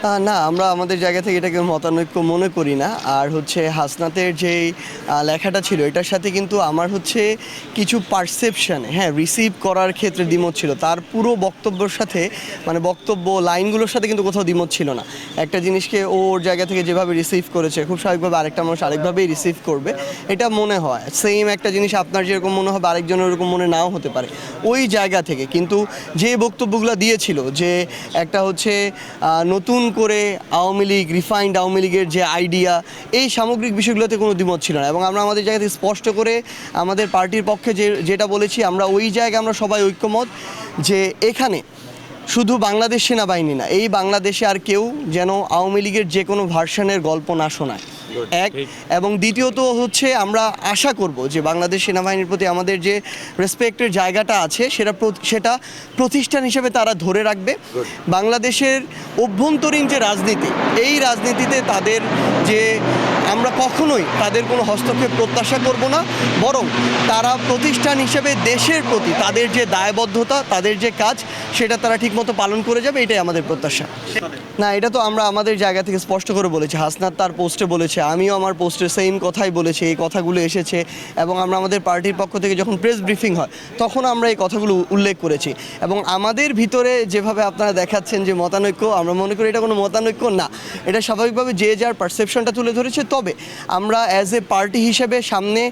না, আমরা আমাদের জায়গা থেকে এটাকে মতানৈক্য মনে করি না। আর হচ্ছে হাসনাতের যেই লেখাটা ছিল এটার সাথে কিন্তু আমার হচ্ছে কিছু পারসেপশন, হ্যাঁ, রিসিভ করার ক্ষেত্রে দ্বিমত ছিল। তার পুরো বক্তব্যের সাথে মানে বক্তব্য লাইনগুলোর সাথে কিন্তু কোথাও দ্বিমত ছিল না। একটা জিনিসকে ওর জায়গা থেকে যেভাবে রিসিভ করেছে খুব স্বাভাবিকভাবে আরেকটা মানুষ আরেকভাবেই রিসিভ করবে, এটা মনে হয়। সেম একটা জিনিস আপনার যেরকম মনে হবে আরেকজনের ওরকম মনে নাও হতে পারে ওই জায়গা থেকে। কিন্তু যে বক্তব্যগুলো দিয়েছিল যে একটা হচ্ছে নতুন করে আওয়ামী লীগ, রিফাইন্ড আওয়ামী লীগের যে আইডিয়া, এই সামগ্রিক বিষয়গুলোতে কোনো দ্বিমত ছিল না। এবং আমরা আমাদের জায়গা থেকে স্পষ্ট করে আমাদের পার্টির পক্ষে যেটা বলেছি, আমরা ওই জায়গায় আমরা সবাই ঐক্যমত যে এখানে শুধু বাংলাদেশ সেনাবাহিনী না, এই বাংলাদেশে আর কেউ যেন আওয়ামী লীগের যে কোনো ভার্সনের গল্প না শোনায়, এক। এবং দ্বিতীয়ত হচ্ছে আমরা আশা করব যে বাংলাদেশ সেনাবাহিনীর প্রতি আমাদের যে রেসপেক্টের জায়গাটা আছে সেটা প্রতিষ্ঠান হিসেবে তারা ধরে রাখবে। বাংলাদেশের অভ্যন্তরীণ যে রাজনীতি, এই রাজনীতিতে তাদের যে আমরা কখনোই তাদের কোনো হস্তক্ষেপ প্রত্যাশা করব না, বরং তারা প্রতিষ্ঠান হিসেবে দেশের প্রতি তাদের যে দায়বদ্ধতা, তাদের যে কাজ, সেটা তারা ঠিকমতো পালন করে যাবে, এটাই আমাদের প্রত্যাশা। না, এটা তো আমরা আমাদের জায়গা থেকে স্পষ্ট করে বলেছি। হাসনাত তার পোস্টে বলেছে, আমিও আমার পোস্টে সেম কথাই বলেছি, এই কথাগুলো এসেছে। এবং আমরা আমাদের পার্টির পক্ষ থেকে যখন প্রেস ব্রিফিং হয় তখন আমরা এই কথাগুলো উল্লেখ করেছি। এবং আমাদের ভিতরে যেভাবে আপনারা দেখাচ্ছেন যে মতানৈক্য, আমরা মনে করি এটা কোনো মতানৈক্য না, এটা স্বাভাবিকভাবে যে যার পারসেপশনটা তুলে ধরেছে। তবে আমরা অ্যাজ এ পার্টি হিসেবে সামনে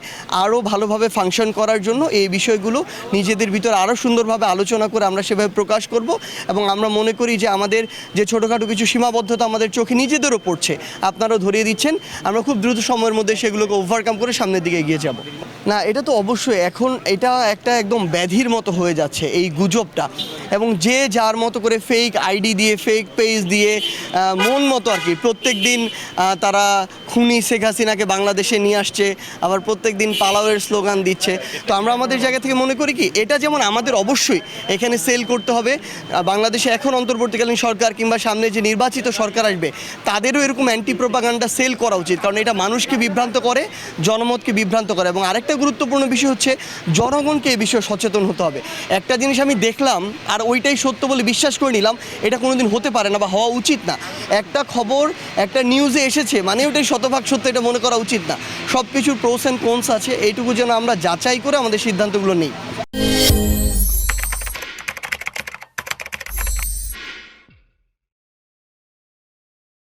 আরও ভালোভাবে ফাংশন করার জন্য এই বিষয়গুলো নিজেদের ভিতরে আরও সুন্দরভাবে আলোচনা করে আমরা সেভাবে প্রকাশ করব। এবং আমরা মনে করি যে আমাদের যে ছোটোখাটো কিছু সীমাবদ্ধতা আমাদের চোখে নিজেদেরও পড়ছে, আপনারাও ধরিয়ে দিচ্ছেন, আমরা খুব দ্রুত সময়ের মধ্যে সেগুলোকে ওভারকাম করে সামনের দিকে এগিয়ে যাব। না, এটা তো অবশ্যই এখন এটা একটা একদম ব্যাধির মতো হয়ে যাচ্ছে এই গুজবটা। এবং যে যার মতো করে ফেক আইডি দিয়ে, ফেক পেজ দিয়ে মন মতো আর কি প্রত্যেক দিন তারা খুনি শেখ হাসিনাকে বাংলাদেশে নিয়ে আসছে, আবার প্রত্যেক দিন পালাওয়ের স্লোগান দিচ্ছে। তো আমরা আমাদের জায়গা থেকে মনে করি কি, এটা যেমন আমাদের অবশ্যই এখানে সেল করতে হবে, বাংলাদেশে এখন অন্তর্বর্তীকালীন সরকার কিংবা সামনে যে নির্বাচিত সরকার আসবে তাদেরও এরকম অ্যান্টি প্রোপাগান্ডা সেল করা উচিত, কারণ এটা মানুষকে বিভ্রান্ত করে, জনমতকে বিভ্রান্ত করে। এবং আরেকটা গুরুত্বপূর্ণ বিষয় হচ্ছে জনগণকে এই বিষয়ে সচেতন হতে হবে। একটা জিনিস আমি দেখলাম আর ওইটাই সত্য বলে বিশ্বাস করে নিলাম, এটা কোনোদিন হতে পারে না বা হওয়া উচিত না। একটা খবর একটা নিউজে এসেছে মানে ওটাই শতভাগ সত্য, এটা মনে করা উচিত না। সব কিছুর প্রোস অ্যান্ড কোনস আছে, এইটুকু যেন আমরা যাচাই করে আমাদের সিদ্ধান্তগুলো নিই।